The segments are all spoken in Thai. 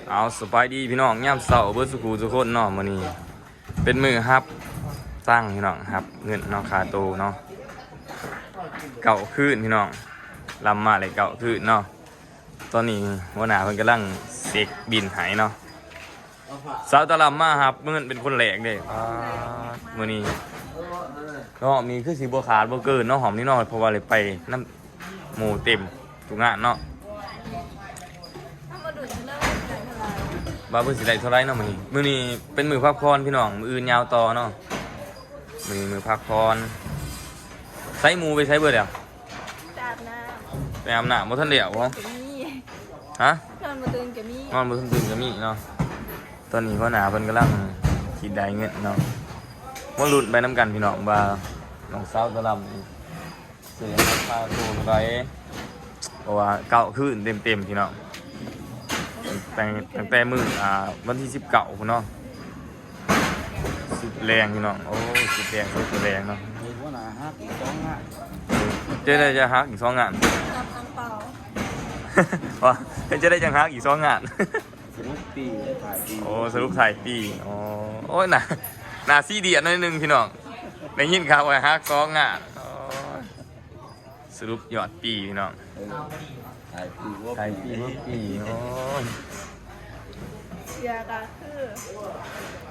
เอาสบายดีพี่น้องย่ำเสาเบิร์สุกูทุกคนเนาะมื้อนี้เป็นมือครับตั้งพี่น้องครับเงินเนาะคาโตเนาะเก่าขึ้นพี่น้องลำมาเลยเก่าขึ้นเนาะตอนนี้หัวหน้าเพิ่นกำลังเสกบินหายเนาะสาวตะลำมาครับเมื่อเป็นคนแหลกเด้มื้อนี้เนาะมีคือสีบัวขาดบัวเกินเนาะหอมนี่เนาะเพราะว่าเลยไปน้ำหมูเต็มทุกงานเนาะบาเพิ่นสิได้เท่าไรเนาะมื้อนี้เป็นมือพักผ่อนพี่น้องมื้ออื่นยาวต่อเนาะมือพักผ่อนใส่หมูไปใช้เบิดแล้วไปอาบน้ำบ่ทันเดียวบ่ฮะนอนบ่ตื่นก็มีเนาะตอนนี้พ่อหน้าเพิ่นกำลังสิได้เงินเนาะมาลุ้นไปนํกันพี่น้องว่าน้องสาวตะลำสิได้ราคาโตเท่าไรเพราะว่าเก่าขึ้นเต็มๆพี่น้องตั้งแต่มื้อวันที่19พุ่นเนาะสุดแรงพี่น้องโอ้สุดแรงสุดแรงเนาะหัวหน้าฮัก2งานจะได้จะฮักอีก2งานรับอังเปาว่าจะได้จังฮักอีก2งานสรุปปีถ่ายปีโอ้สรุปถ่ายปีโอ้ยน่าซีเดียดหน่อยนึงพี่น้องได้ยินข่าวว่าฮัก2งานสรุปยอดปีพี่น้องถ่ายปีว่าปีโอ้ยเชียร์ก็คือ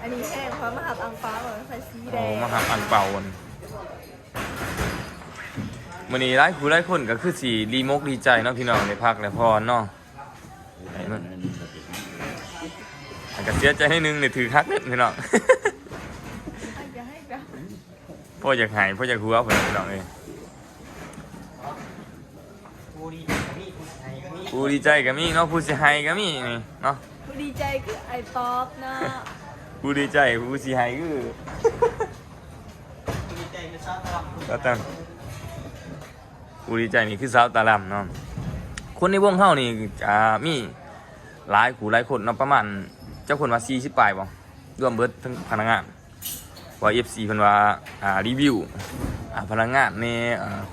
อันนี้แห้งเพราะมาหับอังเปาใส่สีแดงมาหักอันเป่ามื้อนี้หลายคนก็คือสิรีมกดีใจเนาะพี่น้องได้พักแล้วพรเนาะอันก็เสียใจให้นึงได้ถือคักเงินพี่น้องพ่ออยากหายพ่ออยากหัวพี่น้องเอ้ยผู้ดีใจก็มีเนาะผู้สิให้ก็มีนี่เนาะผู้ดีใจคือไอ้ป๊อปเนาะผู้ดีใจผู้สิให้คือก็ตั้งผู้ดีใจนี่คือสาวตาลำเนาะคนในวงเฮานี่มีหลายคนเนาะประมาณเจ้าคนว่า40ปลายบ่รวมเบิดทั้งพนักงานว่า FC เพิ่นว่ารีวิวพนักงานใน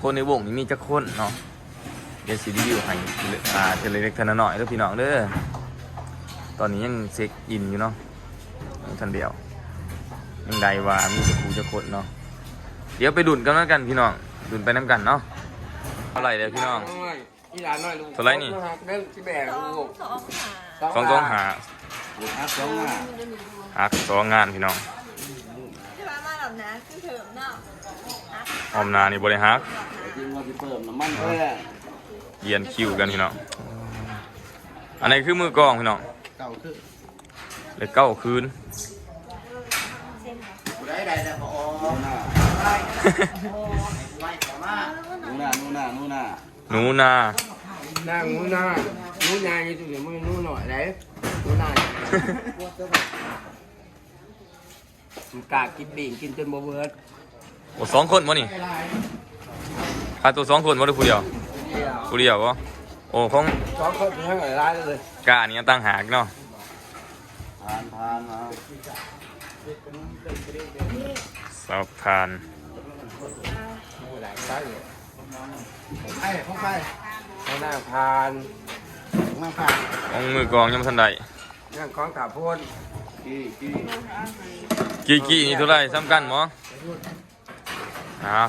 คนในวงนี่มีจักคนเนาะเดี๋ยวสิรีวิวให้เทเลเล็กเทนน้อยเด้อพี่น้องเด้อตอนนี้ยังเช็คอินอยู่เนาะทันเดียวยังใดว่ามีจักคนเนาะเดี๋ยวไปดุนกันแล้วกันพี่น้องดุนไปน้ำกันเนาะเท่าไหร่เลยพี่น้องเท่าไหร่นี่2ต้องหาฮัก2งานพี่น้องที่ว่ามาแบบนั้นคือเถิมเนาะออมนานี่บริฮักจริงว่าไปเติมน้ำมันเพื่อเยียนคิวกันพี่น้องอันไหนคือมือกองพี่น้องเก่าคือเลยเก้าคืนได้แต่พอหนูนางูนาอยู่ตรงนี้มึงนูหน่อยเลยนูนามันกากินบิ่งกินจนบ่เบิดโอ้2คนวะนี่พาตัว2คนวะหรือผู้เดียววะโอ้ของ2คนทั้งหลายร้านเลยกานี่ตั้งหากเนาะทานนะสอบทานหลายร้านเลยของใครของนางพาน ของมือกองยังทันใดนางของตาพูนกี่นี่เท่าไรซ้ำกันมั้ง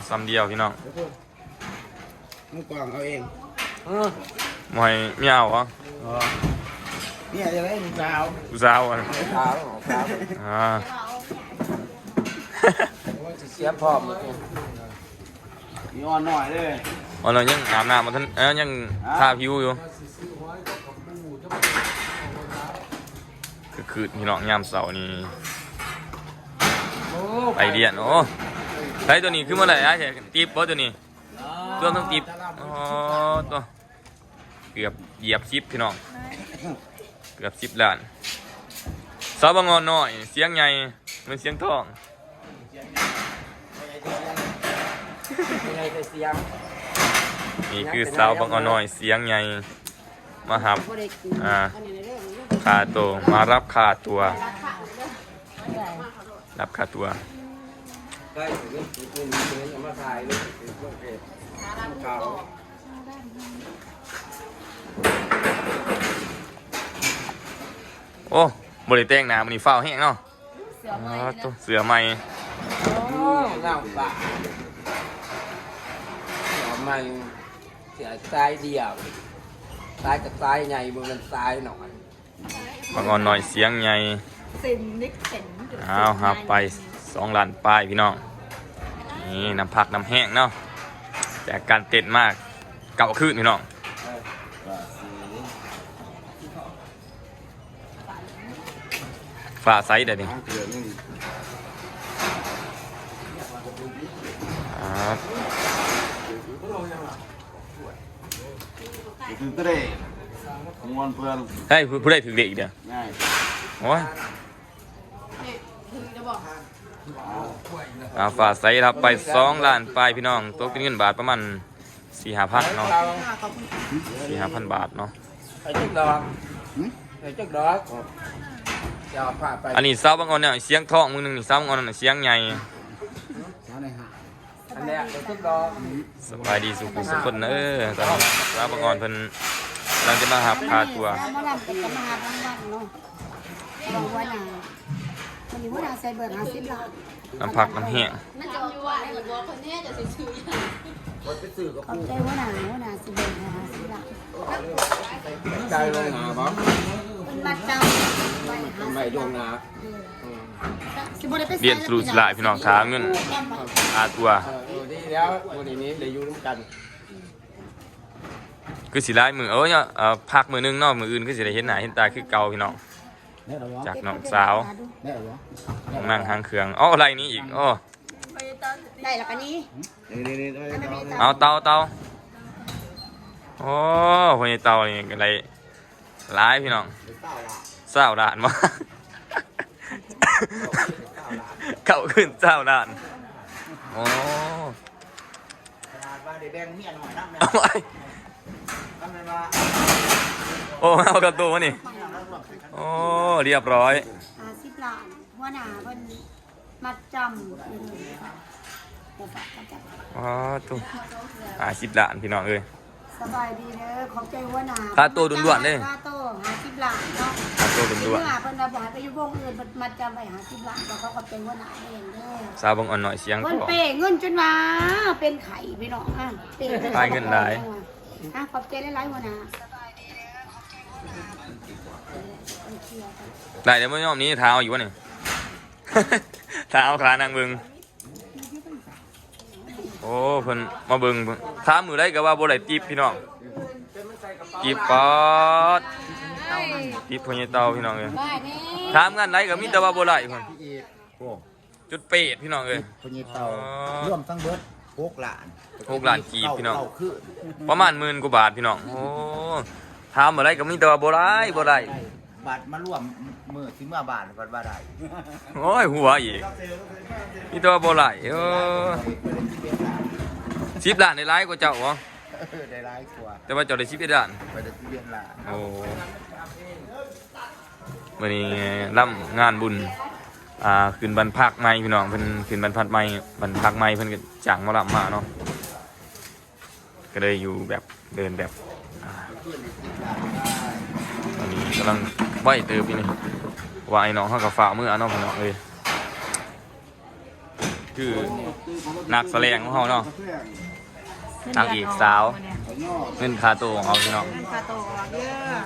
ซ้ำเดียวพี่น้องมือกองเอาเองมวยเมียวเหรอเนี่ยจะได้ผู้สาวอ่ะเสียพร้อมมีอ่อนหน่อยเลยเรายังอาบน้ำมาท่านยังทาผิวอยู่คือพี่น้องยามเสาร์นี่ไปเรียนโอ้ใช้ตัวนี้ขึ้นมาเลยนะใช่ติ๊บเพราะตัวนี้ตัวต้องติ๊บตัวเกือบเหยียบซิปพี่น้องเกือบ10 ล้านสาวบางงอนน้อยเสียงใหญ่เหมือนเสียงทองนี่คือสาวบางงอนน้อยเสียงใหญ่มาหับค่าตัวมารับค่าตัวได้เรื่องมาถ่ายเรื่องเพจข่าว โอ้บริแต่งหนามันนี่ฝ้าวแห้งเนาะ เสือ อ๋ ไม้ อ นะ ตัวเสือใหม่ โอ้เน่าปะเอามาเสียทรายเดียวทรายกับทรายใหญ่บนมันทรายหน่อย บางอ่อนหน่อยเสียงใหญ่ เซ็นนิกเซ็น เอาครับไป2 ล้านป้ายพี่น้องนี่น้ำผักน้ำแห้งเนาะแต่การเต้นมากเก่าขึ้นพี่น้องฝ่าไซส์เดี๋ยวนี้ครับ คือก็ได้มวนเพื่อน เฮ้ยผู้ได้ถึงเด็กอีกเดี๋ยว ง่าย โอ้ยฝ่าไซส์ครับไป2 ล้านป้ายพี่น้องตัวเป็นเงินบาทประมาณ 4-5,000 เนาะ 4-5,000 บาทเนาะ ไอ้จุกดอกไอ้จุกดอกจะเอาผ้าไป อันนี้สาวบางอ่อนเนี่ยเสียงท้องมือหนึงนี่สาวบางอ่อนน่ะเสียงใหญ่ ช้าในหา อันเนี้ยไอ้จุกดอก สบายดีสุขุสุขคนตอนนี้สาวบางอ่อนเพิ่นกำลังจะมาหับค่าตัว แล้วมาลำเป็นกรรมหาทั้งวันเนาะบอกว่าหนาวันนี้ว่าหนาใส่เบิร์50 ล้าน น้ำผักน้ำแห้ง มันจะอยู่ว่าเหมือนว่าคนนี้จะซื้ออย่าง คนไปซื้อกับ ขอบใจว่าหนาสิเบิร์50 ล้าน ใจลงหนาบ่ เป็นมาจำไว้ ทำไมลงหนา สิบ่ได้ไป เรียนสู่สลายพี่น้องถามเงินค่าตัว ดีแล้ววันนี้เดี๋ยวอยู่ร่วมกัน คือสิหลายมือเนี่ยพักมือหนึงเนาะมืออื่นคือสิได้เห็นหน้าเห็นตาคือเก่าพี่น้อง ได้หรอวะ จากน้องสาว ได้หรอวะ ของนั่งหางเครื่องอ๋ออะไรนี้อีกอ๋อ ไปตอน ได้แล้วกันนี้ นี่ได้ เอาเตาโอ้พวกนี้เตานี่อะไรหลายพี่น้อง20 ล้านวะเข้าขึ้น20 ล้านโอ้ ว่าได้แบ่งเมียหน่อยนะแม่ เอาไว้ ทำไมมา โอ้เอากระตูมานี่โอ้เรียบร้อย 50 ล้านว่าหนาเพิ่นมาจำอ๋อตู้50 ล้านพี่น้องเอ้ย สบายดีเด้อขอบใจว่าหนา ค่าตัวด่วนๆเลย ค่าตัว50 ล้านเนาะ ค่าตัวด่วน เพิ่นว่าบ่ให้ไปอยู่วงอื่นมาจำไว้50 ล้านก็เขาก็เป็นว่าหนาเองเด้อ ๆสาวบางอ่อนหน่อยเสียง เงิน ก็ เป้เงินจนมาเป็นไข่พี่น้องอ่ะเป้ ตายเงินหลาย อ่ะขอบใจหลายๆหัวหน้า ได้เดี๋ยวมื่อยอมนี้เท้าอยู่วะนี่ เท้าขานางเบิงโอ้เพิ่นมาเบิงท้ามือได้ก็ว่าบ่ได้จีบพี่น้องจีบปอดจีบพญเตาพี่น้องเอ้ย บ้านี่ ถามงานไหนก็มีแต่ว่าบ่ได้เพิ่น พี่เอกโอ้ จุดเป๊ดพี่น้องเอ้ย พญเตาร่วมทั้งเบิร์ด6 ล้าน 6 ล้านกีบพี่น้อง เข้าคือ ประมาณ10,000 กว่าบาทพี่น้องโอ้ถามอะไรก็มีแต่ว่าบ่ได้ บาทมาร่วมมือถึงมาบาทบัดว่าได้ โอ้ยหัวอีกมีแต่ว่าบ่ได้10 ล้านได้หลายกว่าเจ้าบ่ ได้หลายกว่า แต่ว่าเจ้าได้11 ล้าน ไปได้ที่เรียนละ โอ้วันนี้ร่ำงานบุญขึ้นบรรพักใหม่พี่น้องเพิ่นขึ้นบรรพักใหม่บรรพักใหม่เพิ่นก็จ้างหมาลํมาเนาะก็เลยอยู่แบบเดินแบบตอนนี้กำลังไหวเติบอยู่นี่ว่าไอ้น้องเขาก็ฝากมือเอาน้องพี่น้องเลยคือนักแสดงของเขาเนาะนางเอกสาวเงินคาโตวของเขาพี่น้อง คาโตะเยอะ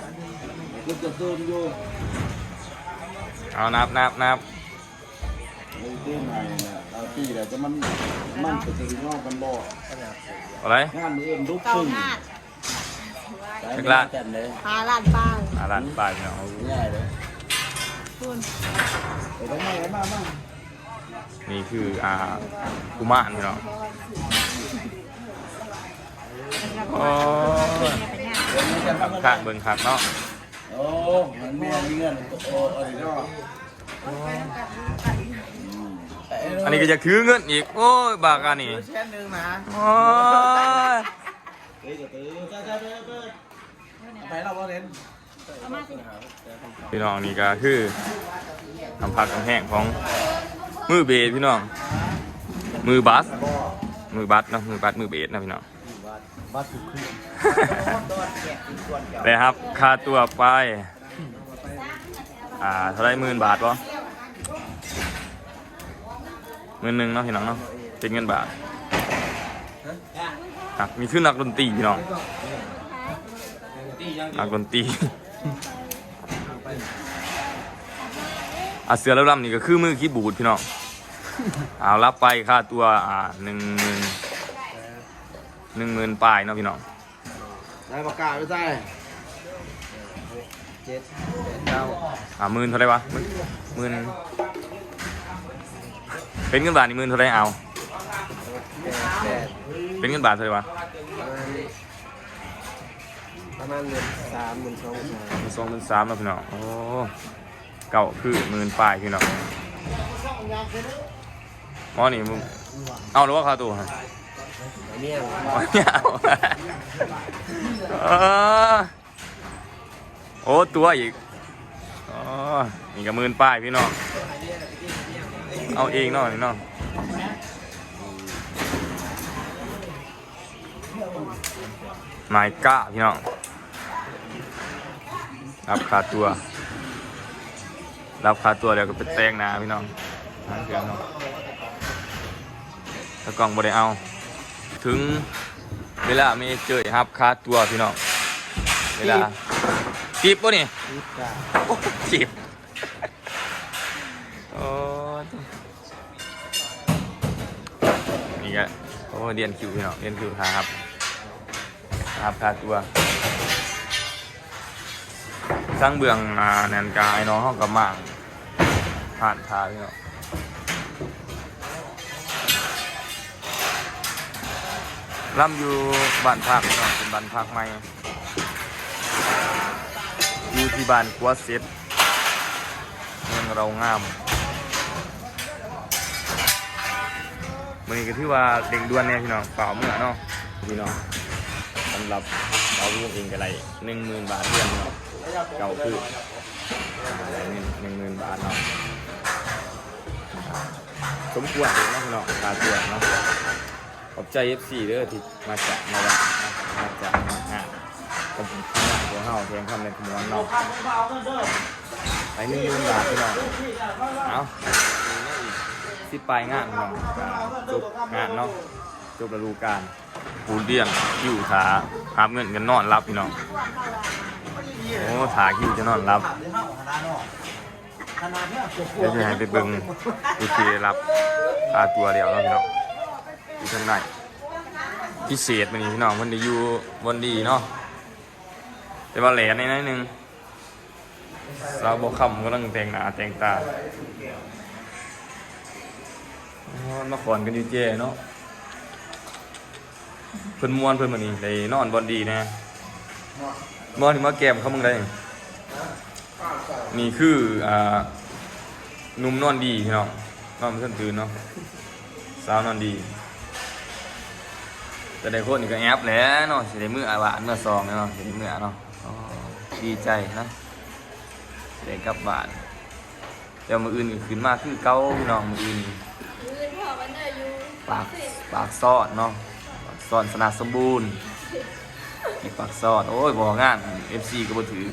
ก็จะเติมอยู่ เอานับ ไอ้เรื่องไงเนี่ยเอาที่แหละจะมันไปถึงนอกกันบ่ อะไร งานมือเอ็มลุก เก่า ซึ่ง หาด จักรลาด แต่เลย พาลานป้า ร้านปลายพี่น้อง ง่ายเลย คุณ ไปทำไมกันมาบ้าง นี่คือกุมารพี่น้องโอ้ข้างเบิ่งคักเนาะ โอ้มันแม่มีเงินโอ้อะไรเนาะ อันนี้ก็จะถือเงินอีกโอ้ยบากอันนี้ แค่นึงนะ โอ้ย เฮ้ยจะตื้อจะไปเราบ่เล่น พี่น้องนี่ก็คือน้ำพักน้ำแห้งของมือเบสพี่น้องมือบัสเนาะมือบัสมือเบสนะพี่น้อง บ้านถูกขึ้น เลยครับค่าตัวไป เท่าไร10,000 บาทวะ11,000เนาะพี่น้องเนาะเป็นเงินบาทมีคือนักดนตรีพี่น้องนักดนตรีเสือแล้วลำนี่ก็คือมือคีย์บอร์ดพี่น้องเอารับไปค่าตัว10,000 ปลายเนาะพี่น้อง ได้ประกาศไม่ใช่10,000เท่าไรวะ10,000เป็นเงินบาทนี่10,000เท่าไรเอาเป็นเงินบาทเท่าไรวะประมาณ23,000นะพี่น้องโอ้เก่าคือ10,000 ปลายพี่น้องมอนี่มึงเอาหรือว่าค่าตัวฮะเนี่ยโอ้ตัวอีกนี่ก็10,000 ปลายพี่น้องเอาเองเนาะนี่เนาะนายก้าพี่น้องรับค่าตัวเดี๋ยวก็ไปแต่งหน้าพี่น้องนั่นคือเนาะถ้ากล่องบ่ได้เอาถึงเวลาไม่เจอครับค่าตัวพี่น้องเวลาจีบป่ะนี่จีบโอ้นี่ก็โอ้เรียนคิวพี่น้องเรียนคิวครับค่าตัวสร้างเบื้องแนนกายน้องห้องกับมั่งผ่านทาพี่น้องล่ำอยู่บ้านพักพี่น้องเป็นบ้านพักใหม่อยู่ที่บ้านกัวเซ็ตเมืองเรางามวันนี้ก็ถือว่าเด็กด้วนเนี่ยพี่น้องเปล่าเมื่อเนาะพี่น้องสำหรับเราลูกเองกันไร10,000 บาทเดือนเนาะเก่าคือ10,000 บาทเนาะสมควรเลยนะพี่น้องตาตัวเนาะขอบใจ FC เด้อที่มาจากงานขอบคุณงานของเฮาแทงคำในขมวนเนาะไป10,000 บาทพี่น้องเอาสิปลายงานพี่น้องจบงานเนาะจบฤดูกาลปูเลี้ยงคิวขาหาเงินกันนอนรับพี่น้องโอ้ถาคิวจะนอนรับเดี๋ยวจะให้ไปเบิ่งวิธีรับค่าตัวเดียวแล้วพี่น้องอยู่ข้างในพิเศษมันนี่พี่น้องมันได้อยู่บนดีเนาะแต่ว่าแหลนนิดนึงสาวบ่คำก็ต้องแต่งหน้าแต่งตามาขอนกันอยู่เจเนาะเพิ่นม่วนเพิ่นมื้อนี้ได้นอนบนดีแน่บ่นี่มาแก้มเขามึงได้นี่คือหนุ่มนอนดีพี่น้องนอนไม่ทันตื่นเนาะสาวนอนดีแต่ได้คนนี่ก็แอบแหล้วเนาะสิได้มื้อหวานมื้อซองเนาะสิได้มื้อเนาะดีใจนะได้กลับบ้านเดี๋ยวมื้ออื่นก็ขึ้นมาคือเก่าพี่น้องมื้ออื่นพ่อมันได้อยู่ปากซ่อนเนาะซ่อนสนาสมบูรณ์อีกปากซ่อนโอ้ยบ่งาน FC ก็บ่ถือ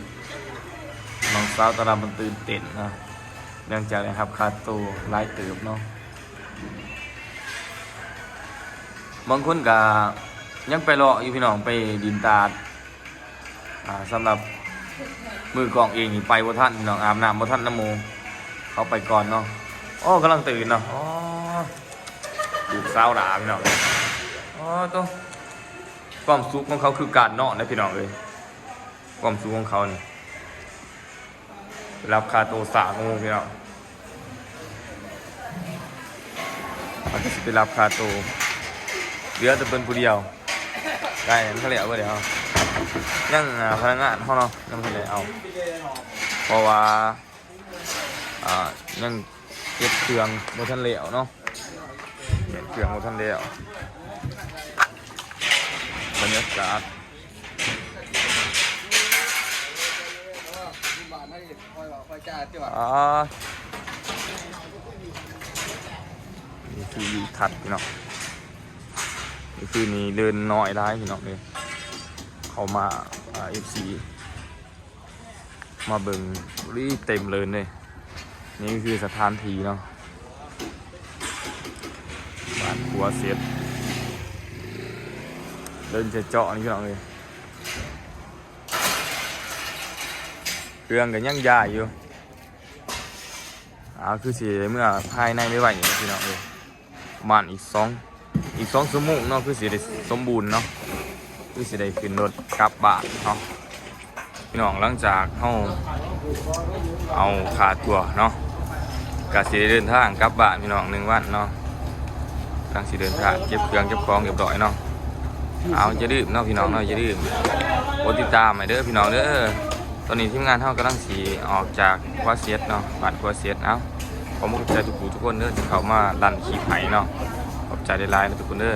น้องสาวตาดำมันตื่นเต้นนะเนื่องจากนะครับคาโตหลายเติบเนาะบางคนก็ยังไปรออยู่พี่น้องไปดินตาดสำหรับมือกองเองนี่ไปบ่ทันพี่น้องอาบน้ำบ่ทันน้ำโมเขาไปก่อนเนาะโอ้กำลังตื่นเนาะอ๋อดูสาวหลาพี่น้องอ๋อต้องความสุขของเขาคือการนอนนะพี่น้องเลยความสุขของเขานี่รับค่าตัว3 โมงพี่น้องเขาจะไปรับค่าตัวเหลือแต่เป็นผู้เดียวได้เขาเรียกว่าเดี๋ยวยังพนักงานเขาเนาะยังไม่ได้เอาเพราะว่ายังเก็บเครื่องโมทันเหลวเนาะเก็บเครื่องโมทันเหลวบรรยากาศนี่คือวิวทัศน์พี่น้องนี่คือนี่เดินน้อยได้พี่น้องเลยเขามาFC มาเบิ่งรีเต็มเลยนี่นี่คือสถานที่เนาะบ้านขัวเสียดเดินเจาะนี่พี่น้องเลยเครื่องกันยังใหญ่อยู่คือสิเมื่อภายในไม่ไหวนี่พี่น้องเลยประมาณอีก2 ชั่วโมงเนาะคือสิได้สมบูรณ์เนาะคือสิได้ขึ้นรถกลับบ้านเนาะพี่น้องหลังจากเอาขาตัวเนาะก็สิได้เดินทางกลับบ้านพี่น้อง1 วันเนาะกำลังสิเดินทางเก็บเครื่องเก็บของเรียบร้อยเนาะจะดื่มเนาะพี่น้องเนาะจะดื่มกดติดตามให้เด้อพี่น้องเด้อตอนนี้ทีมงานเฮากำลังสิออกจากกัวเสียดเนาะบ้านกัวเสียดขอบคุณใจทุกคนเด้อที่เข้ามาดันขี่ไผ่เนาะขอบใจได้หลายๆนะทุกคนเด้อ